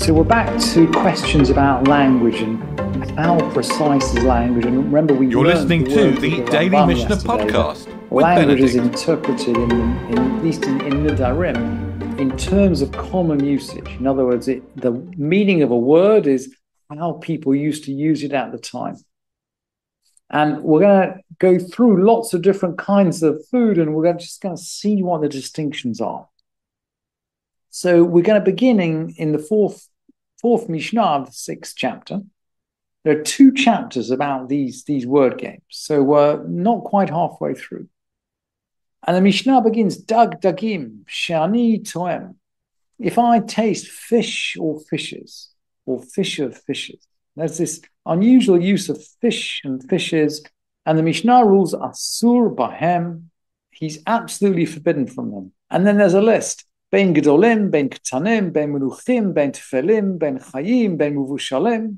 So we're back to questions about language and how precise is language. And remember, you're listening to the Daily Mishnah podcast. Language is interpreted at least in Nedarim, in terms of common usage. In other words, the meaning of a word is how people used to use it at the time. And we're going to go through lots of different kinds of food, and we're just going to see what the distinctions are. So we're going to begin in the fourth Mishnah of the 6th chapter. There are 2 chapters about these word games, so we're not quite halfway through. And the Mishnah begins, Dag Dagim, Shani Toem. If I taste fish or fishes, or fish of fishes. There's this unusual use of fish and fishes, and the Mishnah rules Asur Bahem. He's absolutely forbidden from them. And then there's a list. Ben Gedolim, Ben Ketanim, Ben Meluchim, Ben Tefelim, Ben Chayim, Ben Muvushalim.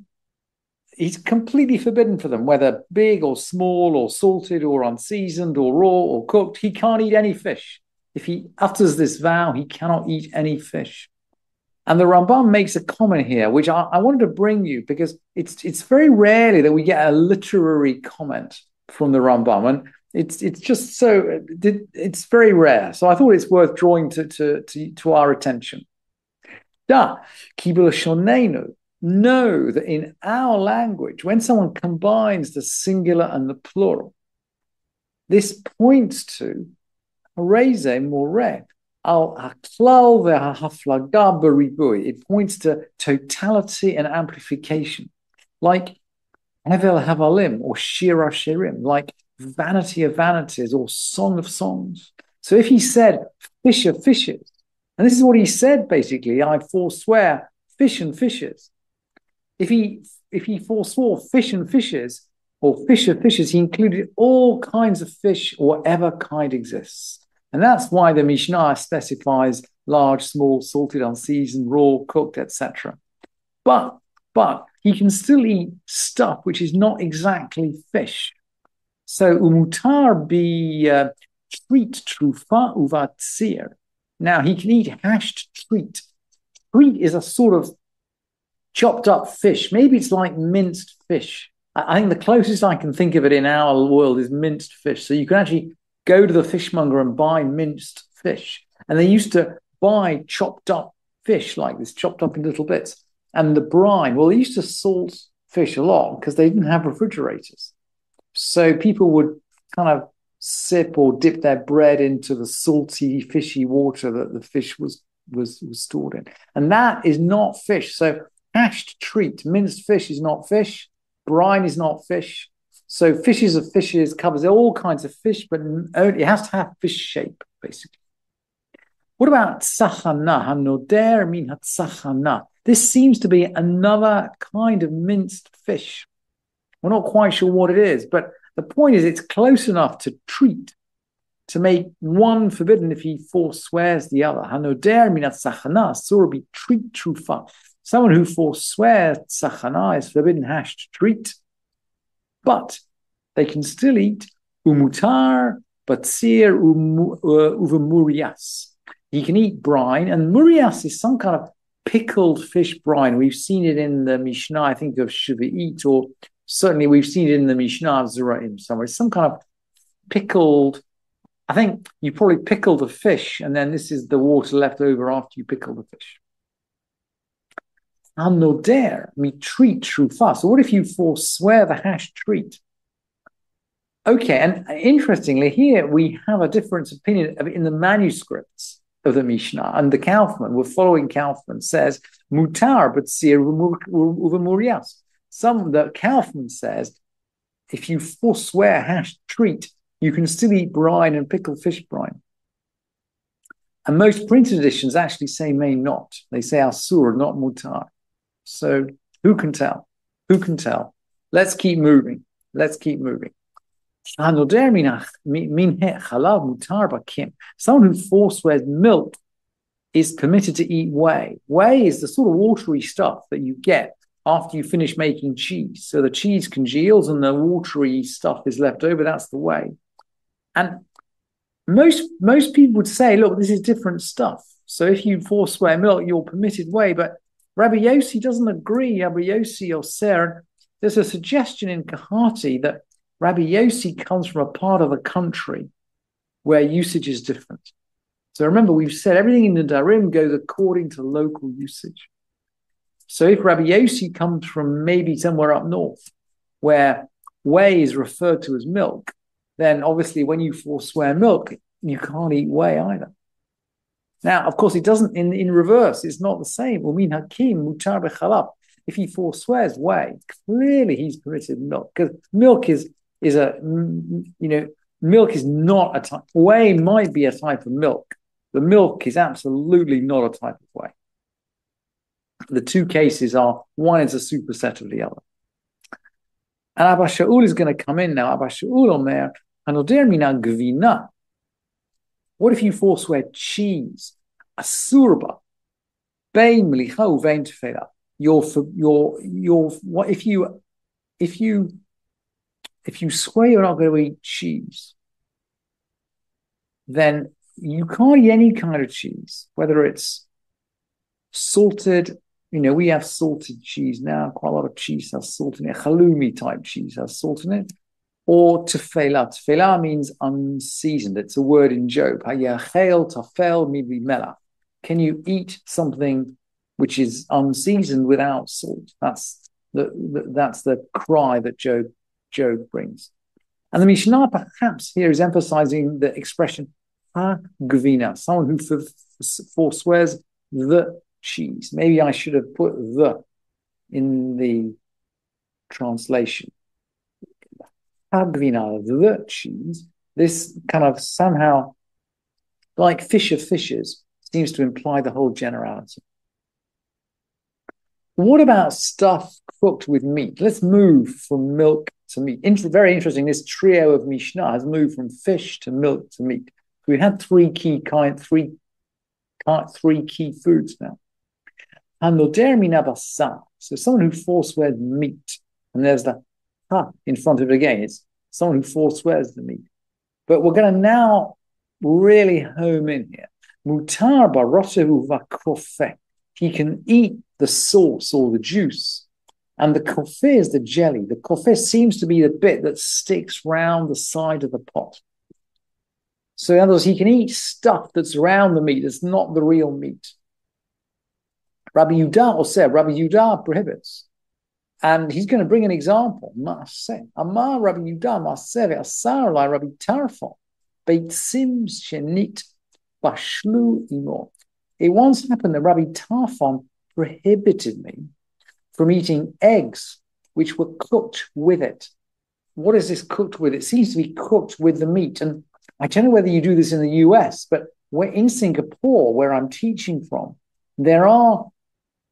He's completely forbidden for them, whether big or small or salted or unseasoned or raw or cooked. He can't eat any fish. If he utters this vow, he cannot eat any fish. And the Rambam makes a comment here, which I wanted to bring you because it's very rarely that we get a literary comment from the Rambam, and it's just so it's very rare. So I thought it's worth drawing to our attention. Da kibul shonenu. Know that in our language, when someone combines the singular and the plural, this points to reze more. It points to totality and amplification, like Hevel Havalim or Shira Shirim, like vanity of vanities or song of songs. So if he said fish of fishes, and this is what he said basically, I forswear fish and fishes. If he forswore fish and fishes or fish of fishes, he included all kinds of fish or whatever kind exists. And that's why the Mishnah specifies large, small, salted, unseasoned, raw, cooked, etc. But he can still eat stuff which is not exactly fish. So umutar be treat trufa uvatzir. Now he can eat hashed treat. Treat is a sort of chopped up fish. Maybe it's like minced fish. I think the closest I can think of it in our world is minced fish. So you can actually go to the fishmonger and buy minced fish. And they used to buy chopped up fish like this, chopped up in little bits. And the brine, well, they used to salt fish a lot because they didn't have refrigerators. So people would kind of sip or dip their bread into the salty, fishy water that the fish was stored in. And that is not fish. So hashed treat, minced fish is not fish. Brine is not fish. So fishes of fishes covers all kinds of fish, but it has to have fish shape, basically. What about tzachana? Hanoder min hatzachana. This seems to be another kind of minced fish. We're not quite sure what it is, but the point is it's close enough to treat to make one forbidden if he forswears the other. Hanoder min hatzachana, surabi treat trufa. Someone who forswears tzachana is forbidden hashed treat. But they can still eat umutar, batzir, uvamurias. He can eat brine, and murias is some kind of pickled fish brine. We've seen it in the Mishnah, I think, of Shavuot, or certainly we've seen it in the Mishnah of Zeraim somewhere. It's some kind of pickled, I think you probably pickle the fish, and then this is the water left over after you pickle the fish. Anoder, me treat trufa. So what if you forswear the hashed treat? Okay, and interestingly, here we have a different opinion in the manuscripts of the Mishnah. And the Kaufman, we're following Kaufman, says, mutar, but sir uvamurias. The Kaufman says, if you forswear hashed treat, you can still eat brine and pickled fish brine. And most printed editions actually say may not. They say asur, not mutar. So who can tell? Who can tell? Let's keep moving. Someone who forswears milk is permitted to eat whey. Whey is the sort of watery stuff that you get after you finish making cheese. So the cheese congeals and the watery stuff is left over. That's the whey. And most people would say, look, this is different stuff. So if you forswear milk, you're permitted whey, but Rabbi Yossi doesn't agree. Rabbi Yossi Oser. There's a suggestion in Kahati that Rabbi Yossi comes from a part of the country where usage is different. So remember, we've said everything in the Nedarim goes according to local usage. So if Rabbi Yossi comes from maybe somewhere up north where whey is referred to as milk, then obviously when you forswear milk, you can't eat whey either. Now, of course, it doesn't in reverse. It's not the same. Umin hakim mutar bechalab. If he forswears whey, clearly he's permitted milk because milk is milk is not a type. Whey might be a type of milk. The milk is absolutely not a type of whey. The two cases are one is a superset of the other. And Abba Shaul is going to come in now. Abba Shaul omer hanoder mina gvina. What if you forswear cheese? Asurba, bein melicha uvein tefela. What if you swear you're not going to eat cheese, then you can't eat any kind of cheese, whether it's salted. We have salted cheese now. Quite a lot of cheese has salt in it. Halloumi type cheese has salt in it. Or tefela. Tefela means unseasoned. It's a word in Job. Hayachel tafel midli mela. Can you eat something which is unseasoned without salt? That's the cry that Job brings. And the Mishnah perhaps here is emphasizing the expression ha-gvina, someone who forswears the cheese. Maybe I should have put the in the translation. Ha-gvina, the cheese. This kind of somehow, like fish of fishes, seems to imply the whole generality. What about stuff cooked with meat? Let's move from milk to meat. Very interesting. This trio of Mishnah has moved from fish to milk to meat. We had three key foods now. Hanoder mina basar. So someone who forswears meat, and there's the ha in front of it again. It's someone who forswears the meat. But we're going to now really home in here. Mutar barotehu vakofeh. He can eat the sauce or the juice. And the kofeh is the jelly. The kofeh seems to be the bit that sticks round the side of the pot. So in other words, he can eat stuff that's around the meat. That's not the real meat. Rabbi Yudah prohibits. And he's going to bring an example. Maaseh. Amar Rabbi Yudah maaseh ve'asar lai Rabbi Tarfon. Beitzim shenit bashlu imo. It once happened that Rabbi Tarfon prohibited me from eating eggs which were cooked with it. What is this cooked with? It seems to be cooked with the meat. And I don't know whether you do this in the US, but we're in Singapore, where I'm teaching from, there are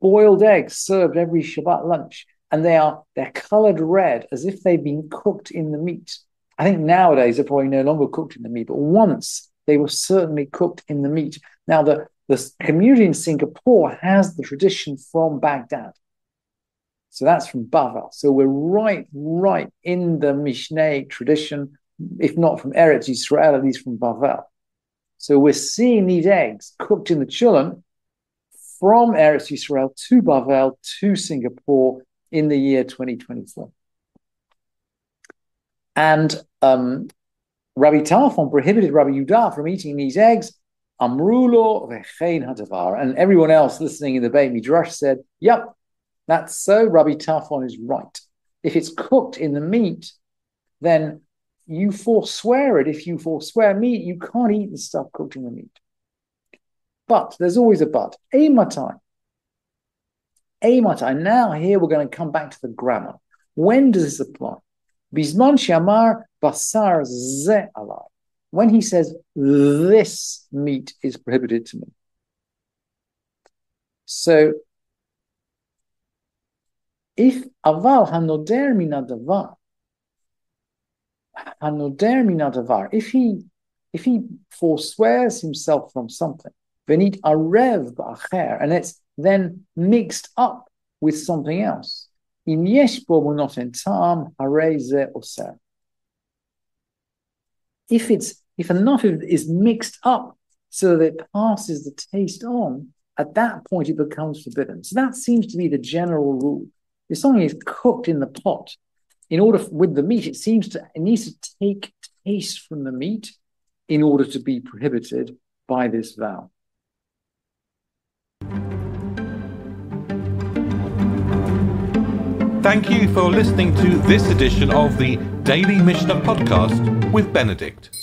boiled eggs served every Shabbat lunch, and they're colored red as if they've been cooked in the meat. I think nowadays they're probably no longer cooked in the meat, but once they were certainly cooked in the meat. Now, the community in Singapore has the tradition from Baghdad. So that's from Bavel. So we're right in the Mishneh tradition, if not from Eretz Yisrael, at least from Bavel. So we're seeing these eggs cooked in the chulun from Eretz Yisrael to Bavel to Singapore in the year 2024. And Rabbi Tarfon prohibited Rabbi Yudah from eating these eggs. Amrulo v'chein hadavar. And everyone else listening in the Beit Midrash said, yep, that's so. Rabbi Tarfon is right. If it's cooked in the meat, then you forswear it. If you forswear meat, you can't eat the stuff cooked in the meat. But there's always a but. Eimatai. Now here we're going to come back to the grammar. When does this apply? Bisman shamar basar ze alai. When he says, this meat is prohibited to me. So, if aval hanoder minadavar, if he forswears himself from something, venit arev ba'acher, and it's then mixed up with something else, im yesh bo monoten tam harei ze oser. If enough of it is mixed up so that it passes the taste on, at that point it becomes forbidden. So that seems to be the general rule. If something is cooked in the pot, in order with the meat, it needs to take taste from the meat in order to be prohibited by this vow. Thank you for listening to this edition of the Daily Mishnah Podcast with Benedict.